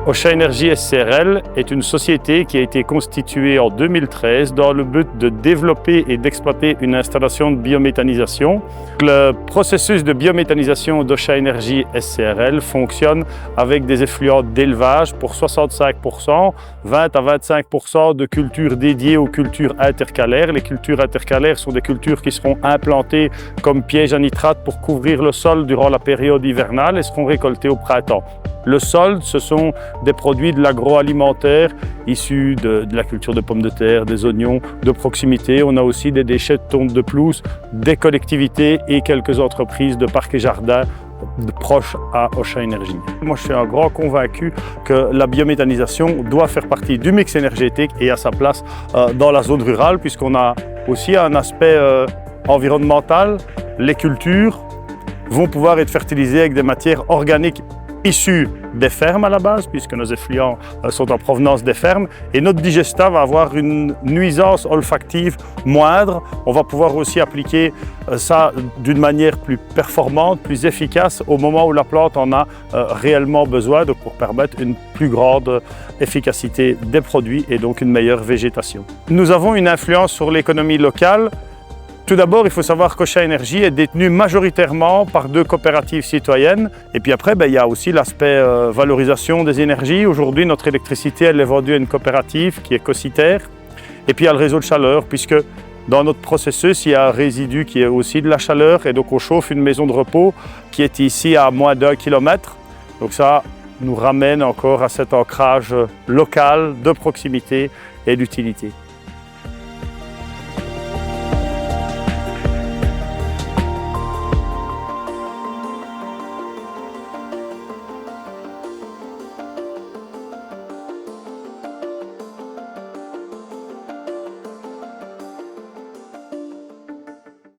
Ocha Energy SCRL est une société qui a été constituée en 2013 dans le but de développer et d'exploiter une installation de biométhanisation. Le processus de biométhanisation d'Ocha Energy SCRL fonctionne avec des effluents d'élevage pour 65%, 20 à 25% de cultures dédiées aux cultures intercalaires. Les cultures intercalaires sont des cultures qui seront implantées comme pièges à nitrate pour couvrir le sol durant la période hivernale et seront récoltées au printemps. Le solde, ce sont des produits de l'agroalimentaire issus de la culture de pommes de terre, des oignons de proximité. On a aussi des déchets de tonte de pelouse, des collectivités et quelques entreprises de parcs et jardins proches à Ocha Energy. Moi, je suis un grand convaincu que la biométhanisation doit faire partie du mix énergétique et à sa place dans la zone rurale, puisqu'on a aussi un aspect environnemental. Les cultures vont pouvoir être fertilisées avec des matières organiques issus des fermes à la base, puisque nos effluents sont en provenance des fermes, et notre digestat va avoir une nuisance olfactive moindre. On va pouvoir aussi appliquer ça d'une manière plus performante, plus efficace au moment où la plante en a réellement besoin, donc pour permettre une plus grande efficacité des produits et donc une meilleure végétation. Nous avons une influence sur l'économie locale. Tout d'abord, il faut savoir qu'Ocha Energy est détenu majoritairement par 2 coopératives citoyennes. Et puis après, il y a aussi l'aspect valorisation des énergies. Aujourd'hui, notre électricité, elle est vendue à une coopérative qui est Cociter. Et puis il y a le réseau de chaleur, puisque dans notre processus, il y a un résidu qui est aussi de la chaleur. Et donc on chauffe une maison de repos qui est ici à moins d'1 kilomètre. Donc ça nous ramène encore à cet ancrage local, de proximité et d'utilité.